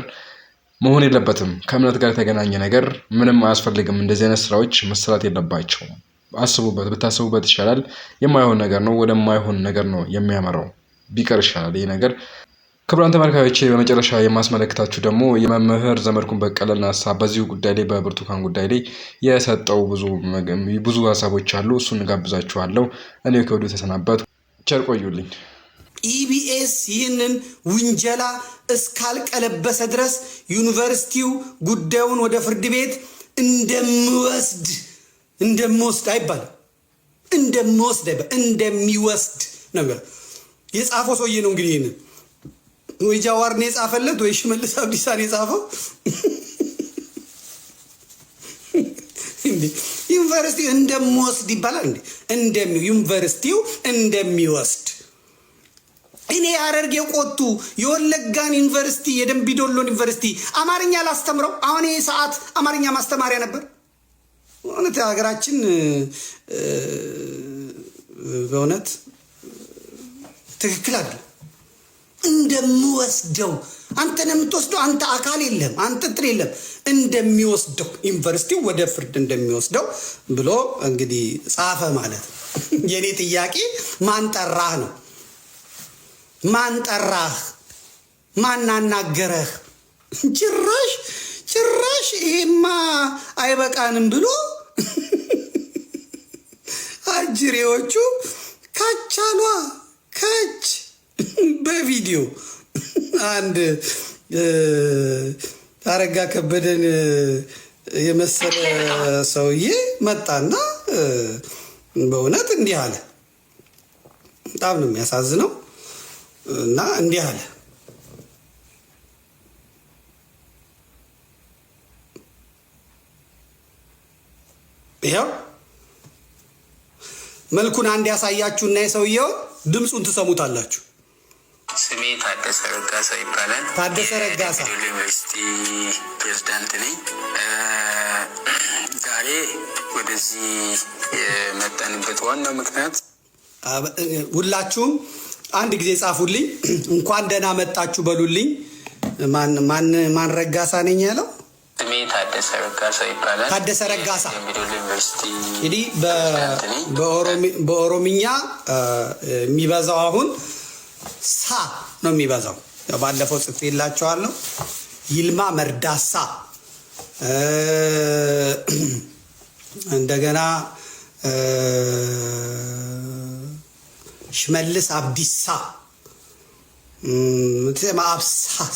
መሆን የለበትም። ከእምነት ጋር የተገናኘ ነገር ምንም አያስፈልግም። እንደዚህ አይነት ስራዎች መሰራት የለባቸውም። አስቡበት፣ ብታስቡበት ይሻላል። የማይሆን ነገር ነው፣ ወደማይሆን ነገር ነው የሚያመራው። ቢቀር ይሻላል ይሄ ነገር። ክቡራን ተመልካዮቼ በመጨረሻ የማስመለክታችሁ ደግሞ የመምህር ዘመድኩን በቀለን ሀሳብ በዚሁ ጉዳይ ላይ በብርቱካን ጉዳይ ላይ የሰጠው ብዙ ሀሳቦች አሉ። እሱን ጋብዛችኋለሁ። እኔ ከወዲሁ ተሰናበቱ። ቸር ቆዩልኝ። ኢቢኤስ ይህንን ውንጀላ እስካልቀለበሰ ድረስ ዩኒቨርሲቲው ጉዳዩን ወደ ፍርድ ቤት እንደሚወስድ አይባልም። እንደሚወስድ ነው የጻፈው ሰውዬ ነው። እንግዲህ ይህንን ወይ ጃዋር ነው የጻፈለት ወይ ሽመልስ አብዲሳ ነው የጻፈው። ዩኒቨርሲቲው እንደሚወስድ ይባላል እንዴ? ዩኒቨርሲቲው እንደሚወስድ እኔ ሐረርጌ ቆጡ የወለጋን ዩኒቨርሲቲ የደምቢዶሎን ዩኒቨርሲቲ አማርኛ ላስተምረው። አሁን ይሄ ሰዓት አማርኛ ማስተማሪያ ነበር። እውነት ሀገራችን በእውነት ትክክል አይደለም። እንደሚወስደው አንተ ነው የምትወስደው። አንተ አካል የለም፣ አንተ እንትን የለም። እንደሚወስደው ዩኒቨርሲቲው ወደ ፍርድ እንደሚወስደው ብሎ እንግዲህ ጻፈ ማለት ነው። የኔ ጥያቄ ማን ጠራህ ነው? ማን ጠራህ? ማን አናገረህ? ጭራሽ ይሄማ አይበቃንም ብሎ አጅሬዎቹ ካቻሏ ከች በቪዲዮ አንድ አረጋ ከበደን የመሰለ ሰውዬ መጣና በእውነት እንዲህ አለ። በጣም ነው የሚያሳዝነው። እና እንዲህ አለ። ይሄው መልኩን አንድ ያሳያችሁና የሰውየው ድምፁን ትሰሙታላችሁ። ስሜ ታደሰ ረጋሳ ይባላል። ታደሰ ረጋሳ ዩኒቨርሲቲ ፕሬዝዳንት ነኝ። ዛሬ ወደዚህ የመጣንበት ዋናው ምክንያት ሁላችሁም አንድ ጊዜ ጻፉልኝ። እንኳን ደህና መጣችሁ በሉልኝ። ማን ረጋሳ ነኝ ያለው? ስሜ ታደሰ ረጋሳ ይባላል። ታደሰ ረጋሳ ዩኒቨርሲቲ እንግዲህ በኦሮምኛ የሚበዛው አሁን ሳ ነው የሚበዛው። ባለፈው ጽፌላችኋለሁ። ይልማ መርዳሳ፣ እንደገና ሽመልስ አብዲሳ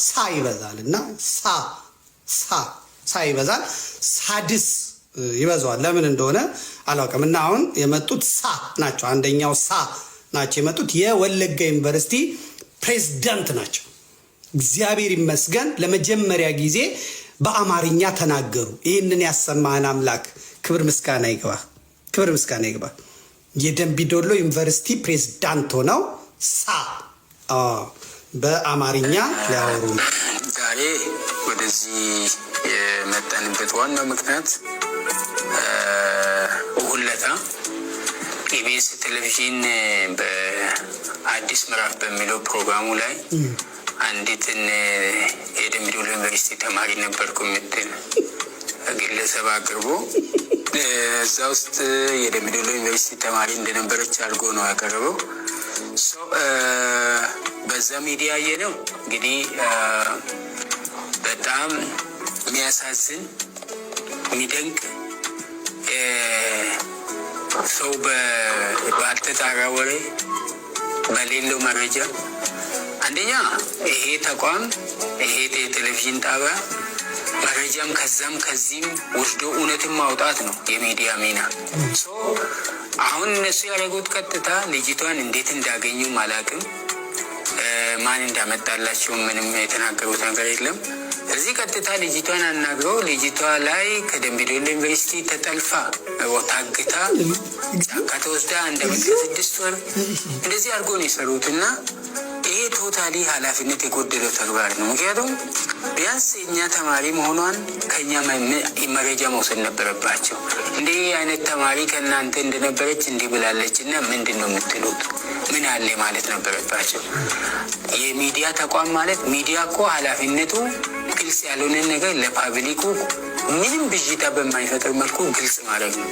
ሳ ይበዛል እና ሳ ይበዛል። ሳድስ ይበዛዋል። ለምን እንደሆነ አላውቅም። እና አሁን የመጡት ሳ ናቸው። አንደኛው ሳ ናቸው የመጡት። የወለጋ ዩኒቨርሲቲ ፕሬዝዳንት ናቸው። እግዚአብሔር ይመስገን ለመጀመሪያ ጊዜ በአማርኛ ተናገሩ። ይህንን ያሰማህን አምላክ ክብር ምስጋና ይግባ፣ ክብር ምስጋና ይግባ። የደምቢዶሎ ዩኒቨርሲቲ ፕሬዝዳንት ሆነው በአማርኛ ሊያወሩ ዛሬ ወደዚህ የመጣንበት ዋናው ምክንያት ሁለታ ኢቢኤስ ቴሌቪዥን በአዲስ ምዕራፍ በሚለው ፕሮግራሙ ላይ አንዲትን የደምቢዶሎ ዩኒቨርሲቲ ተማሪ ነበርኩ የምትል ግለሰብ አቅርቦ እዛ ውስጥ የደምቢዶሎ ዩኒቨርሲቲ ተማሪ እንደነበረች አድርጎ ነው ያቀረበው። በዛ ሚዲያ ነው እንግዲህ በጣም የሚያሳዝን የሚደንቅ ሰው ባልተጣራ ወሬ በሌለው መረጃ አንደኛ ይሄ ተቋም ይሄ ቴሌቪዥን ጣቢያ መረጃም ከዛም ከዚህም ወስዶ እውነትን ማውጣት ነው የሚዲያ ሚና። አሁን እነሱ ያደረጉት ቀጥታ ልጅቷን እንዴት እንዳገኙ አላውቅም። ማን እንዳመጣላቸው ምንም የተናገሩት ነገር የለም። እዚህ ቀጥታ ልጅቷን አናግረው ልጅቷ ላይ ከደምቢ ዶሎ ዩኒቨርሲቲ ተጠልፋ ታግታ ጫካ ተወስዳ 1 ዓመት ከ6 ወር እንደዚህ አድርጎ ነው የሰሩት እና ይሄ ቶታሊ ኃላፊነት የጎደለው ተግባር ነው። ምክንያቱም ቢያንስ እኛ ተማሪ መሆኗን ከኛ መረጃ መውሰድ ነበረባቸው። እንዲህ አይነት ተማሪ ከእናንተ እንደነበረች እንዲህ ብላለች እና ምንድን ነው የምትሉት ምን አለ ማለት ነበረባቸው። የሚዲያ ተቋም ማለት ሚዲያ እኮ ኃላፊነቱ ግልጽ ያልሆነ ነገር ለፓብሊኩ ምንም ብዥታ በማይፈጥር መልኩ ግልጽ ማድረግ ነው።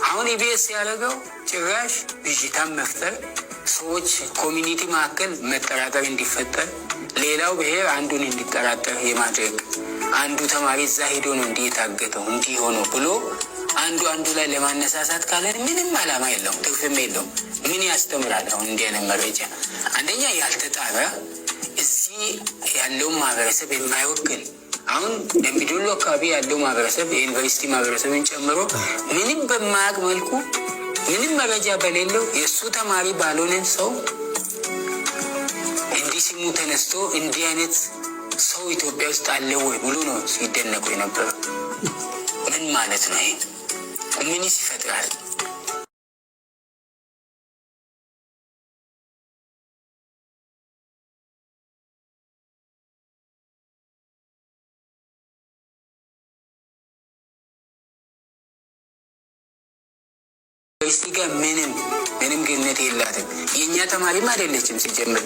አሁን ኢቢኤስ ያደረገው ጭራሽ ብዥታን መፍጠር፣ ሰዎች ኮሚኒቲ መካከል መጠራጠር እንዲፈጠር፣ ሌላው ብሔር አንዱን እንዲጠራጠር የማድረግ አንዱ ተማሪ እዛ ሄዶ ነው እንዲህ የታገተው እንዲህ ሆነው ብሎ አንዱ ላይ ለማነሳሳት ካለን ምንም ዓላማ የለውም፣ ትርፍም የለውም። ምን ያስተምራል? አሁን እንዲህ አይነት መረጃ አንደኛ ያልተጣራ እዚህ ያለውን ማህበረሰብ የማይወክል አሁን ደምቢ ዶሎ አካባቢ ያለው ማህበረሰብ የዩኒቨርሲቲ ማህበረሰብን ጨምሮ ምንም በማያውቅ መልኩ ምንም መረጃ በሌለው የእሱ ተማሪ ባልሆነ ሰው እንዲህ ስሙ ተነስቶ እንዲህ አይነት ሰው ኢትዮጵያ ውስጥ አለ ወይ ብሎ ነው ሲደነቁ የነበረው። ምን ማለት ነው ይሄ? ምንስ ይፈጥራል? ዩኒቨርሲቲ ጋር ምንም ግንኙነት የላትም። የእኛ ተማሪም አይደለችም። ሲጀምር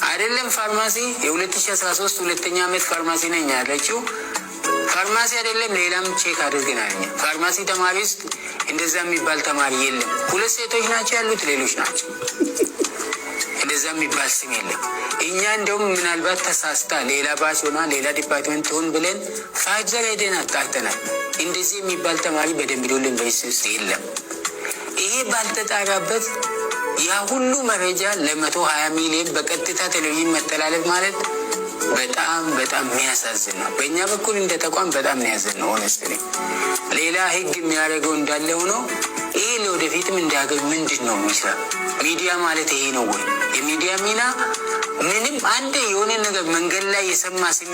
አይደለም ፋርማሲ የ2013 ሁለተኛ ዓመት ፋርማሲ ነኝ ያለችው ፋርማሲ አይደለም ሌላም ቼክ አድርገናል። ፋርማሲ ተማሪ ውስጥ እንደዛ የሚባል ተማሪ የለም። 2 ሴቶች ናቸው ያሉት፣ ሌሎች ናቸው። እንደዛ የሚባል ስም የለም። እኛ እንደውም ምናልባት ተሳስታ ሌላ ባች ሆና ሌላ ዲፓርትመንት ሆን ብለን ፋይዘር ሄደን አጣርተናል። እንደዚህ የሚባል ተማሪ በደምቢ ዶሎ ዩኒቨርሲቲ ውስጥ የለም። ይሄ ባልተጣራበት ያ ሁሉ መረጃ ለ120 ሚሊዮን በቀጥታ ቴሌቪዥን መተላለፍ ማለት በጣም የሚያሳዝን ነው። በእኛ በኩል እንደ ተቋም በጣም የሚያሳዝን ነው። ሆነስትሊ ሌላ ህግ የሚያደርገው እንዳለ ሆኖ ይሄ ለወደፊትም እንዳገኝ ምንድን ነው የሚሰራ ሚዲያ ማለት ይሄ ነው ወይ? የሚዲያ ሚና ምንም አንድ የሆነ ነገር መንገድ ላይ የሰማ ስሚ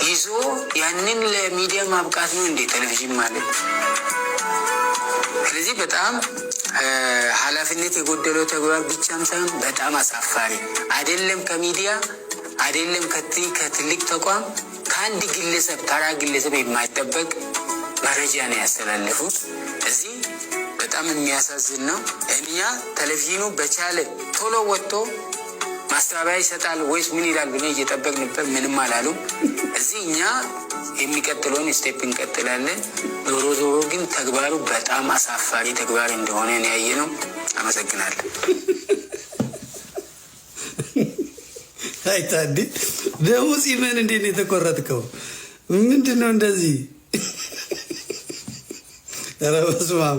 ይዞ ያንን ለሚዲያ ማብቃት ነው እንዴ ቴሌቪዥን ማለት? ስለዚህ በጣም ኃላፊነት የጎደለው ተግባር ብቻም ሳይሆን በጣም አሳፋሪ አይደለም። ከሚዲያ አይደለም ከትልቅ ተቋም ከአንድ ግለሰብ ተራ ግለሰብ የማይጠበቅ መረጃ ነው ያስተላለፉት። እዚህ በጣም የሚያሳዝን ነው። እኛ ቴሌቪዥኑ በቻለ ቶሎ ወጥቶ ማስተባበያ ይሰጣል ወይስ ምን ይላል ብለን እየጠበቅ ነበር። ምንም አላሉም። እዚህ እኛ የሚቀጥለውን ስቴፕ እንቀጥላለን። ዞሮ ግን ተግባሩ በጣም አሳፋሪ ተግባር እንደሆነ ያየ ነው። አመሰግናለሁ። አይታዲ ደግሞ ሲመን እንዴት ነው የተቆረጥከው? ምንድን ነው እንደዚህ? ኧረ በስመ አብ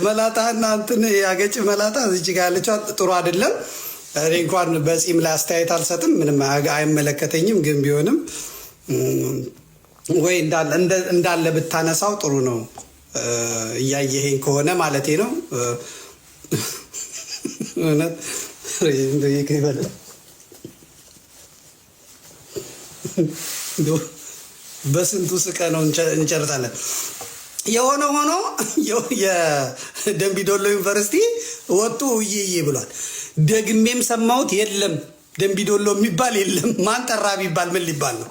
መላጣና እንትን ያገጭ መላጣ እዚህ ጋር ያለችው ጥሩ አይደለም። እኔ እንኳን በጺም ላይ አስተያየት አልሰጥም፣ ምንም አይመለከተኝም። ግን ቢሆንም ወይ እንዳለ ብታነሳው ጥሩ ነው። እያየኸኝ ከሆነ ማለቴ ነው። እውነት በስንቱ ስቀ ነው እንጨርሳለን። የሆነ ሆኖ የደምቢ ዶሎ ዩኒቨርሲቲ ወጡ ውይይይ ብሏል። ደግሜም ሰማሁት። የለም ደምቢ ዶሎ የሚባል የለም። ማን ጠራ ቢባል ምን ሊባል ነው?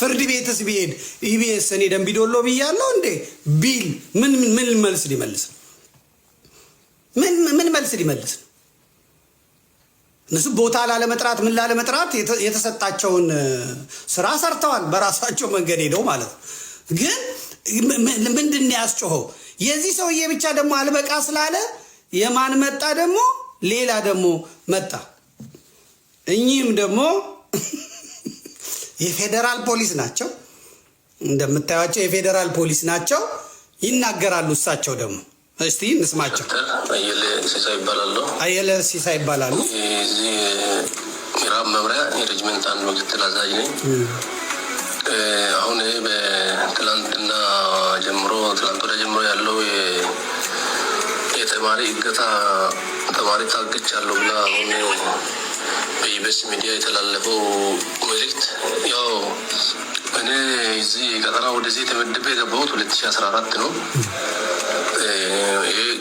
ፍርድ ቤትስ ቢሄድ ኢቢኤስ እኔ ደምቢ ዶሎ ብያለሁ እንዴ ቢል ምን መልስ ሊመልስ ነው? ምን መልስ ሊመልስ ነው? እነሱ ቦታ ላለመጥራት ምን ላለመጥራት የተሰጣቸውን ስራ ሰርተዋል፣ በራሳቸው መንገድ ሄደው ማለት ነው። ግን ምንድን ነው ያስጮኸው? የዚህ ሰውዬ ብቻ ደግሞ አልበቃ ስላለ የማን መጣ ደግሞ ሌላ ደግሞ መጣ። እኚህም ደግሞ የፌዴራል ፖሊስ ናቸው። እንደምታዩቸው የፌዴራል ፖሊስ ናቸው። ይናገራሉ። እሳቸው ደግሞ እስቲ እንስማቸው። አየለ ሲሳ ይባላሉ። አየለ ሲሳ ይባላሉ። ምዕራብ መምሪያ የሬጅመንት አንድ ምክትል አዛዥ ነኝ። አሁን በትላንትና ጀምሮ ያለው የተማሪ እገታ ተማሪ ታግቻለሁ ብላ አሁን በኢቢኤስ ሚዲያ የተላለፈው መልእክት ያው እኔ እዚህ ቀጠና ወደዚህ ተመድቤ የገባሁት 2014 ነው።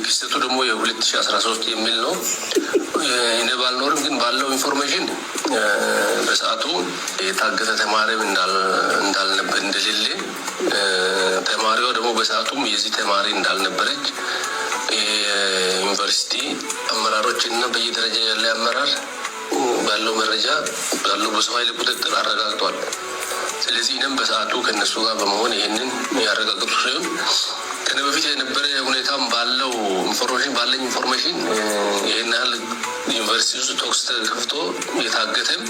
ክስተቱ ደግሞ የ2013 የሚል ነው። እኔ ባልኖርም ግን ባለው ኢንፎርሜሽን በሰዓቱ የታገተ ተማሪም እንዳልነበር እንደሌለ፣ ተማሪዋ ደግሞ በሰዓቱም የዚህ ተማሪ እንዳልነበረች የዩኒቨርሲቲ አመራሮች እና በየደረጃ ያለ አመራር ባለው መረጃ ባለው በሰው ኃይል ቁጥጥር አረጋግጧል። ስለዚህ እኔም በሰዓቱ ከነሱ ጋር በመሆን ይህንን ያረጋግጡ ሲሆን ከነ በፊት የነበረ ሁኔታም ባለው ባለኝ ኢንፎርሜሽን ይህን ያህል ዩኒቨርሲቲ ውስጥ ቶክስ ተከፍቶ የታገተም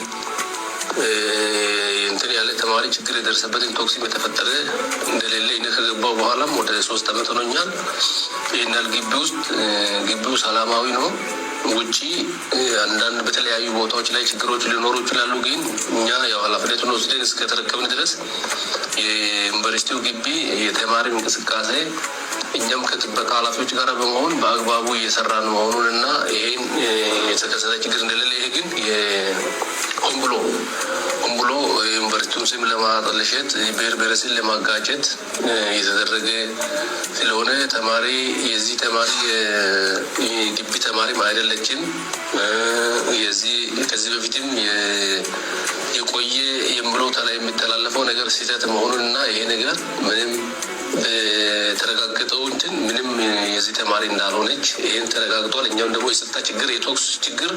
እንትን ያለ ተማሪ ችግር የደረሰበትን ቶክሲም የተፈጠረ እንደሌለ እኔ ከገባው በኋላም ወደ 3 ዓመት ሆኖኛል። ይህን ያህል ግቢው ሰላማዊ ነው። ውጪ አንዳንድ በተለያዩ ቦታዎች ላይ ችግሮች ሊኖሩ ይችላሉ። ግን እኛ ያው ኃላፊነቱን ወስደን እስከተረከብን ድረስ የዩኒቨርሲቲው ግቢ የተማሪ እንቅስቃሴ እኛም ከጥበቃ ኃላፊዎች ጋር በመሆን በአግባቡ እየሰራን መሆኑን እና ይሄን የተከሰተ ችግር እንደሌለ፣ ይሄ ግን ሆን ብሎ ዩኒቨርሲቲውን ስም ለማጠልሸት ብሔር ብሔረሰብን ለማጋጨት የተደረገ ስለሆነ ተማሪ የዚህ ተማሪ የግቢ ተማሪም አይደለችም። ከዚህ በፊትም የቆየ የምለው ተላይ የሚተላለፈው ነገር ስህተት መሆኑን እና ይሄ ነገር ምንም ተረጋግጠው ምንም የዚህ ተማሪ እንዳልሆነች ይሄን ተረጋግጧል። እኛም ደግሞ የጸጥታ ችግር የቶክስ ችግር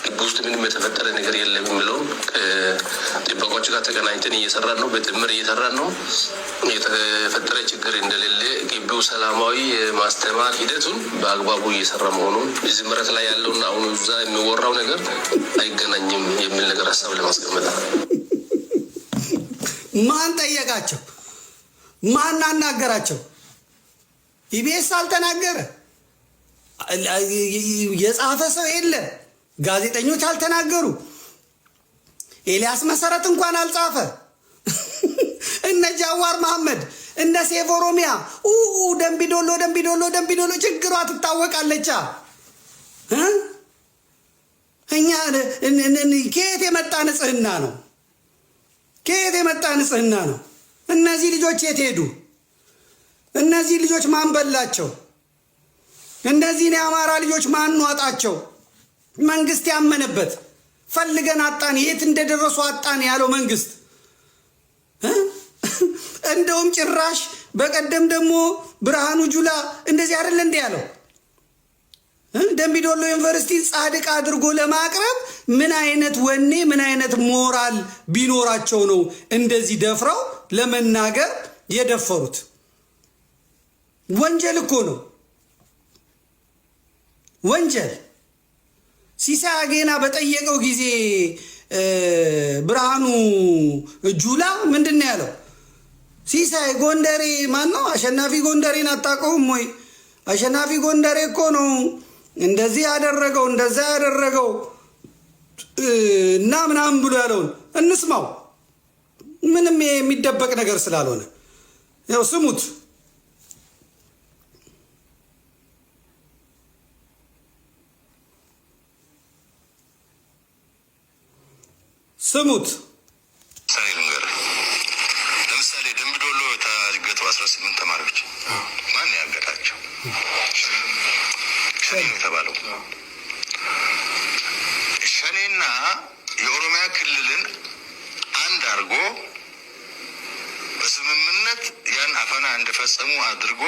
ግቢ ውስጥ ምንም የተፈጠረ ነገር የለም የሚለውን ከጥበቆች ጋር ተገናኝተን እየሰራን ነው። በጥምር እየሰራን ነው። የተፈጠረ ችግር እንደሌለ ግቢው ሰላማዊ የማስተማር ሂደቱን በአግባቡ እየሰራ መሆኑን እዚህ መሬት ላይ ያለውና አሁን እዛ የሚወራው ነገር አይገናኝም የሚል ነገር ሀሳብ ለማስቀመጥ ማን ጠየቃቸው? ማን አናገራቸው? ኢቢኤስ አልተናገረ፣ የጻፈ ሰው የለ፣ ጋዜጠኞች አልተናገሩ፣ ኤልያስ መሰረት እንኳን አልጻፈ። እነ ጃዋር መሐመድ እነ ሴፍ ኦሮሚያ ደምቢዶሎ ችግሯ ትታወቃለች። እኛ ከየት የመጣ ንጽህና ነው? ከየት የመጣ ንጽህና ነው? እነዚህ ልጆች የት ሄዱ? እነዚህ ልጆች ማን በላቸው? እነዚህን የአማራ ልጆች ማን ዋጣቸው? መንግስት ያመነበት ፈልገን አጣን፣ የት እንደደረሱ አጣን ያለው መንግስት። እንደውም ጭራሽ በቀደም ደግሞ ብርሃኑ ጁላ እንደዚህ አይደል እንዴ ያለው? ደምቢዶሎ ዩኒቨርሲቲ ጻድቅ አድርጎ ለማቅረብ ምን አይነት ወኔ ምን አይነት ሞራል ቢኖራቸው ነው እንደዚህ ደፍረው ለመናገር የደፈሩት? ወንጀል እኮ ነው፣ ወንጀል። ሲሳይ አጌና በጠየቀው ጊዜ ብርሃኑ ጁላ ምንድን ነው ያለው? ሲሳይ ጎንደሬ ማን ነው? አሸናፊ ጎንደሬን አታውቀውም ወይ? አሸናፊ ጎንደሬ እኮ ነው እንደዚህ ያደረገው እንደዛ ያደረገው እና ምናምን ብሎ ያለውን እንስማው። ምንም የሚደበቅ ነገር ስላልሆነ ያው ስሙት። ለምሳሌ ደምቢዶሎ የታገቱ 18 ተማሪዎች ማን ያገታቸው? ሸኔ ነው የተባለው። ሸኔና የኦሮሚያ ክልልን አንድ አድርጎ በስምምነት ያን አፈና እንደፈጸሙ አድርጎ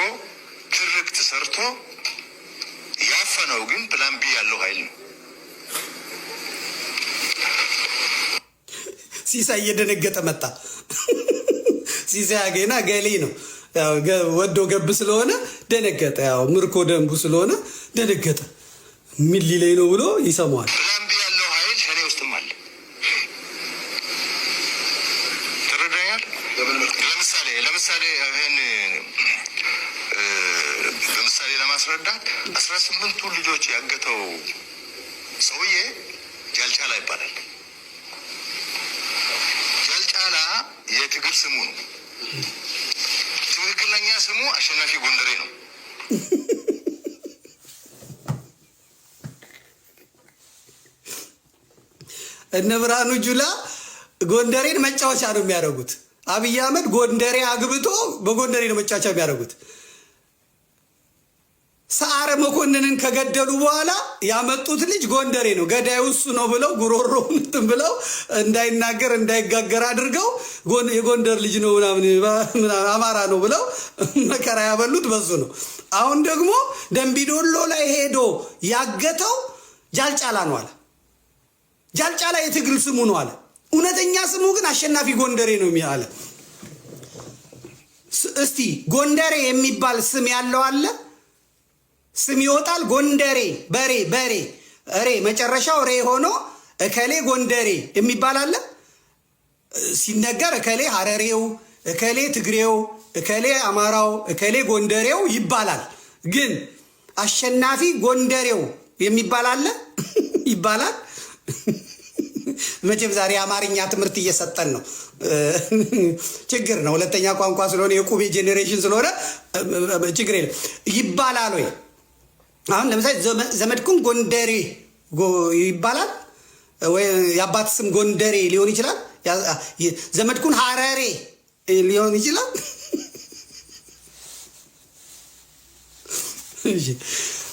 ትርክት ሰርቶ ያፈነው ግን ፕላን ቢ ያለው ኃይል ነው። ሲሳይ እየደነገጠ መጣ። ሲሳይ አጌና ገሌ ነው ወዶ ገብ ስለሆነ ደነገጠ። ያው ምርኮ ደንቡ ስለሆነ ደነገጠ። ምን ሊለኝ ነው ብሎ ይሰማዋል። ፕላን ቢ ያለው ኃይል ሸኔ ውስጥም አለ። ትረዳኛል? ለምሳሌ ይሄን በምሳሌ ለማስረዳት 18ቱ ልጆች ያገተው ሰውዬ ያልቻላ ይባላል። የትግል ስሙ ነው። ትክክለኛ ስሙ አሸናፊ ጎንደሬ ነው። እነ ብርሃኑ ጁላ ጎንደሬን መጫወቻ ነው የሚያደርጉት። አብይ አህመድ ጎንደሬ አግብቶ በጎንደሬ ነው መጫወቻ የሚያደርጉት። ሰዓረ መኮንንን ከገደሉ በኋላ ያመጡት ልጅ ጎንደሬ ነው፣ ገዳዩ እሱ ነው ብለው ጉሮሮውን እንትን ብለው እንዳይናገር እንዳይጋገር አድርገው የጎንደር ልጅ ነው ምናምን አማራ ነው ብለው መከራ ያበሉት በሱ ነው። አሁን ደግሞ ደምቢዶሎ ላይ ሄዶ ያገተው ጃልጫላ ነው አለ። ጃልጫላ የትግል ስሙ ነው አለ። እውነተኛ ስሙ ግን አሸናፊ ጎንደሬ ነው አለ። እስቲ ጎንደሬ የሚባል ስም ያለው አለ? ስም ይወጣል። ጎንደሬ በሬ ሬ መጨረሻው ሬ ሆኖ እከሌ ጎንደሬ የሚባል አለ? ሲነገር እከሌ ሐረሬው፣ እከሌ ትግሬው፣ እከሌ አማራው፣ እከሌ ጎንደሬው ይባላል። ግን አሸናፊ ጎንደሬው የሚባል አለ? ይባላል? መቼም ዛሬ አማርኛ ትምህርት እየሰጠን ነው። ችግር ነው። ሁለተኛ ቋንቋ ስለሆነ የቁቤ ጄኔሬሽን ስለሆነ ችግር የለም። ይባላል ወይ? አሁን ለምሳሌ ዘመድኩን ጎንደሬ ይባላል ወይ? የአባት ስም ጎንደሬ ሊሆን ይችላል። ዘመድኩን ሐረሬ ሊሆን ይችላል።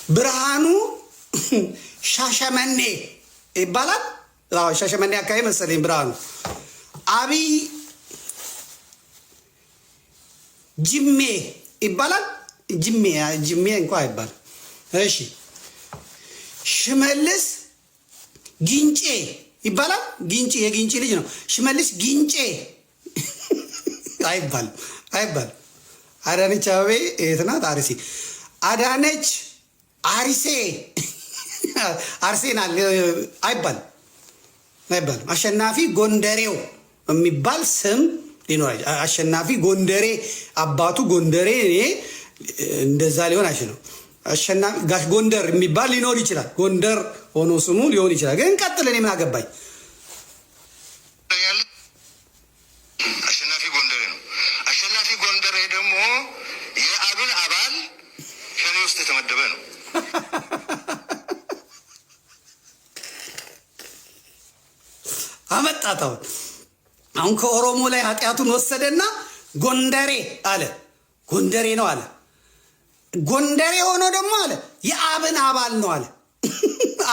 ብርሃኑ ሻሸመኔ ይባላል። ሻሸመኔ አካባቢ መሰለኝ ብርሃኑ። አብይ ጅሜ ይባላል። ጅሜ እንኳ አይባልም። እሺ ሽመልስ ጊንጬ ይባላል። ጊንጬ የጊንጪ ልጅ ነው። ሽመልስ ጊንጬ አይባልም። አዳነች አቤቤ የት ናት? አርሲ። አዳነች አርሴ አርሴናል አይባልም። አሸናፊ ጎንደሬው የሚባል ስም ሊኖር አሸናፊ ጎንደሬ አባቱ ጎንደሬ እንደዛ ሊሆን አይችልም። አሸናፊ ጋሽ ጎንደር የሚባል ሊኖር ይችላል። ጎንደር ሆኖ ስሙ ሊሆን ይችላል። ግን ቀጥል፣ እኔ ምን አገባኝ? አሸናፊ ጎንደሬ ነው። አሸናፊ ጎንደሬ ደግሞ የአብን አባል ሸኔ ውስጥ የተመደበ ነው። አመጣታው አሁን ከኦሮሞ ላይ ኃጢአቱን ወሰደና ጎንደሬ አለ። ጎንደሬ ነው አለ። ጎንደሬ ሆኖ ደግሞ አለ የአብን አባል ነው አለ።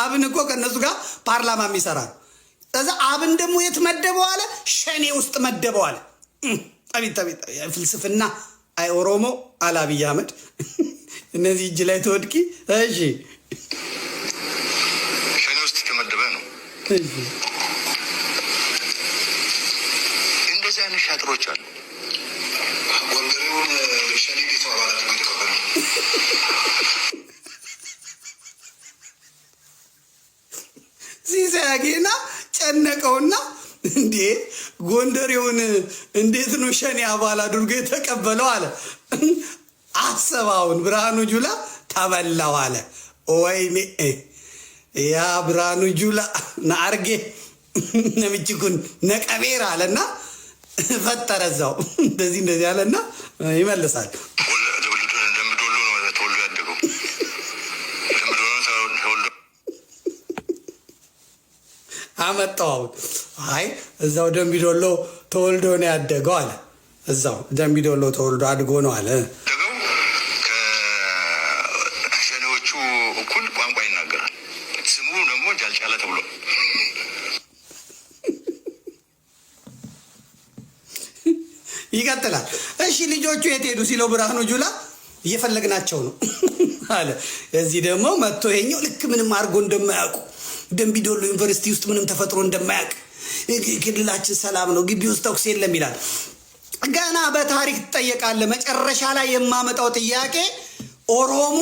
አብን እኮ ከነሱ ጋር ፓርላማ የሚሰራ ነው። እዛ አብን ደግሞ የት መደበው አለ? ሸኔ ውስጥ መደበው አለ። አቤት ፍልስፍና! አይ ኦሮሞ አለ አብይ አህመድ። እነዚህ እጅ ላይ ተወድቂ። እሺ ሸኔ ውስጥ የተመደበ ነው። እንደዚህ አይነት ሻጥሮች አሉ። ጎንደሬውን ሸኔ ቤቱ አባላት ተቀበሉ። ሲሳያጌና ጨነቀውና እንዴ ጎንደሬውን እንዴት ነው ሸኔ አባል አድርጎ የተቀበለው አለ። አሰባውን ብርሃኑ ጁላ ተበላው አለ። ወይኔ ያ ብርሃኑ ጁላ ናርጌ ነምጭኩን ነቀቤር አለና ፈጠረ እዛው እንደዚህ አለና ይመልሳል። ደምቢዶሎ ነው ተወልዶ ያደገው። አመጣው። አይ እዛው ደምቢዶሎ ተወልዶ ነው ያደገው አለ። እዛው ደምቢዶሎ ተወልዶ አድጎ ነው አለ። ከሸኔዎቹ እኩል ቋንቋ ይናገራል። ስሙ ደግሞ ጃልጫላ ተብሎ ይቀጥላል። እሺ ልጆቹ የት ሄዱ ሲለው ብርሃኑ ጁላ እየፈለግናቸው ነው አለ። እዚህ ደግሞ መጥቶ ይሄኛው ልክ ምንም አድርጎ እንደማያውቁ ደምቢዶሎ ዩኒቨርሲቲ ውስጥ ምንም ተፈጥሮ እንደማያውቅ ክልላችን ሰላም ነው፣ ግቢ ውስጥ ተኩስ የለም ይላል። ገና በታሪክ ትጠየቃለህ። መጨረሻ ላይ የማመጣው ጥያቄ ኦሮሞ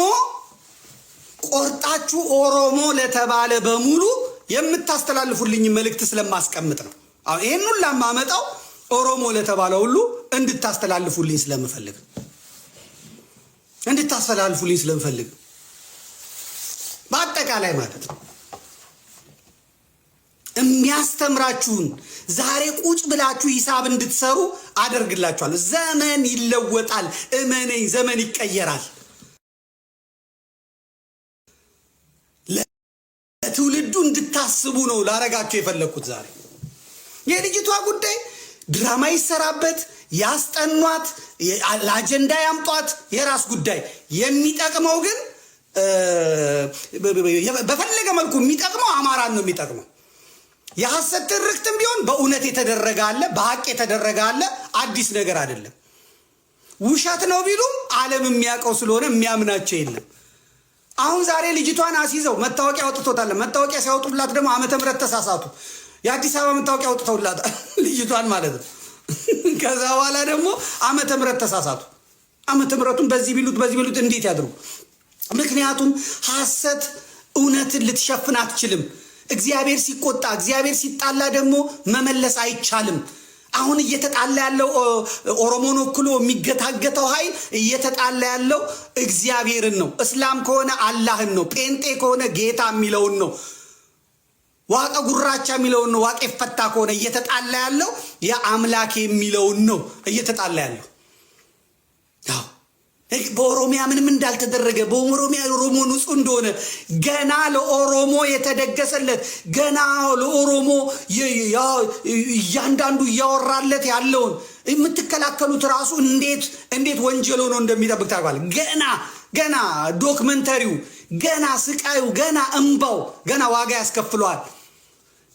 ቆርጣችሁ ኦሮሞ ለተባለ በሙሉ የምታስተላልፉልኝ መልእክት ስለማስቀምጥ ነው። አሁን ይሄን ሁሉ ለማመጣው ኦሮሞ ለተባለ ሁሉ እንድታስተላልፉልኝ ስለምፈልግ በአጠቃላይ ማለት ነው። የሚያስተምራችሁን ዛሬ ቁጭ ብላችሁ ሂሳብ እንድትሰሩ አደርግላችኋለሁ። ዘመን ይለወጣል። እመነኝ፣ ዘመን ይቀየራል። ለትውልዱ እንድታስቡ ነው ላረጋችሁ የፈለኩት። ዛሬ የልጅቷ ጉዳይ ድራማ ይሰራበት፣ ያስጠኗት፣ ለአጀንዳ ያምጧት፣ የራስ ጉዳይ። የሚጠቅመው ግን በፈለገ መልኩ የሚጠቅመው አማራን ነው የሚጠቅመው። የሐሰት ትርክትም ቢሆን በእውነት የተደረገ አለ፣ በሐቅ የተደረገ አለ። አዲስ ነገር አይደለም። ውሸት ነው ቢሉም ዓለም የሚያውቀው ስለሆነ የሚያምናቸው የለም። አሁን ዛሬ ልጅቷን አስይዘው መታወቂያ አውጥቶታል። መታወቂያ ሲያወጡላት ደግሞ ዓመተ ምህረት ተሳሳቱ። የአዲስ አበባ መታወቂያ አውጥተውላታል ልጅቷን ማለት ነው። ከዛ በኋላ ደግሞ ዓመተ ምህረት ተሳሳቱ። ዓመተ ምህረቱን በዚህ ቢሉት እንዴት ያድርጉ? ምክንያቱም ሐሰት እውነትን ልትሸፍን አትችልም። እግዚአብሔር ሲቆጣ፣ እግዚአብሔር ሲጣላ ደግሞ መመለስ አይቻልም። አሁን እየተጣላ ያለው ኦሮሞን ወክሎ የሚገታገተው ኃይል እየተጣላ ያለው እግዚአብሔርን ነው። እስላም ከሆነ አላህን ነው። ጴንጤ ከሆነ ጌታ የሚለውን ነው። ዋቀ ጉራቻ የሚለውን ነው። ዋቀ ፈታ ከሆነ እየተጣላ ያለው የአምላክ የሚለውን ነው እየተጣላ ያለው። በኦሮሚያ ምንም እንዳልተደረገ፣ በኦሮሚያ ኦሮሞ ንጹህ እንደሆነ ገና ለኦሮሞ የተደገሰለት፣ ገና ለኦሮሞ እያንዳንዱ እያወራለት ያለውን የምትከላከሉት ራሱ እንዴት ወንጀል ሆኖ እንደሚጠብቅ ታውቃል። ገና ዶክመንተሪው፣ ገና ስቃዩ፣ ገና እንባው ገና ዋጋ ያስከፍለዋል።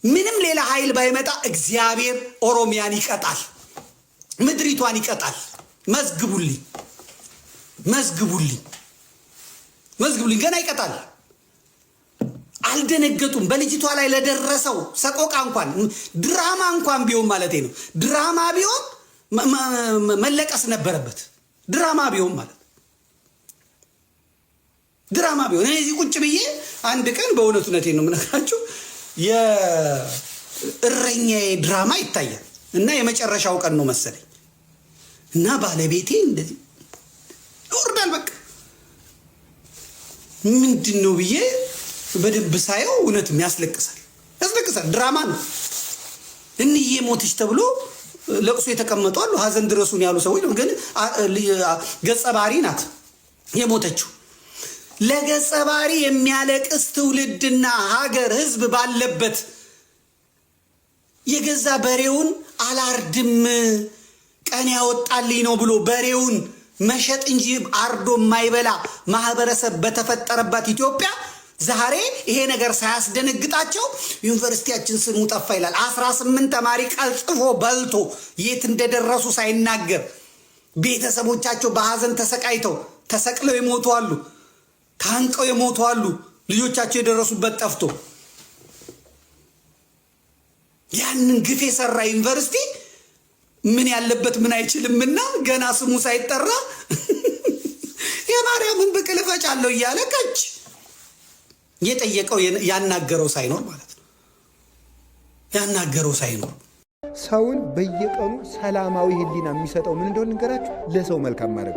ምንም ሌላ ኃይል ባይመጣ እግዚአብሔር ኦሮሚያን ይቀጣል፣ ምድሪቷን ይቀጣል። መዝግቡልኝ፣ ገና ይቀጣል። አልደነገጡም። በልጅቷ ላይ ለደረሰው ሰቆቃ እንኳን ድራማ እንኳን ቢሆን ማለት ነው፣ ድራማ ቢሆን መለቀስ ነበረበት። ድራማ ቢሆን ማለት ድራማ ቢሆን እኔ እዚህ ቁጭ ብዬ አንድ ቀን በእውነቱነቴን ነው የምነግራችሁ የእረኛዬ ድራማ ይታያል እና የመጨረሻው ቀን ነው መሰለኝ እና ባለቤቴ እንደዚህ ይወርዳል። በቃ ምንድን ነው ብዬ በደንብ ሳየው እውነትም ያስለቅሳል። ድራማ ነው። እንዬ ሞተች ተብሎ ለቅሶ የተቀመጡ አሉ። ሀዘን ድረሱን ያሉ ሰዎች ነው። ግን ገጸ ባህሪ ናት የሞተችው። ለገጸ ባህሪ የሚያለቅስ ትውልድና ሀገር ህዝብ ባለበት የገዛ በሬውን አላርድም ቀን ያወጣልኝ ነው ብሎ በሬውን መሸጥ እንጂ አርዶ የማይበላ ማህበረሰብ በተፈጠረባት ኢትዮጵያ ዛሬ ይሄ ነገር ሳያስደነግጣቸው ዩኒቨርሲቲያችን ስሙ ጠፋ ይላል። 18 ተማሪ ቀልጥፎ በልቶ የት እንደደረሱ ሳይናገር ቤተሰቦቻቸው በሀዘን ተሰቅለው የሞቱ አሉ፣ ታንቀው የሞቱ አሉ። ልጆቻቸው የደረሱበት ጠፍቶ ያንን ግፍ የሰራ ዩኒቨርሲቲ ምን ያለበት ምን አይችልምና ገና ስሙ ሳይጠራ የማርያምን ብቅል እፈጫለሁ እያለ ከች የጠየቀው ያናገረው ሳይኖር ማለት ነው። ያናገረው ሳይኖር ሰውን በየቀኑ ሰላማዊ ህሊና የሚሰጠው ምን እንደሆነ ንገራችሁ። ለሰው መልካም ማድረግ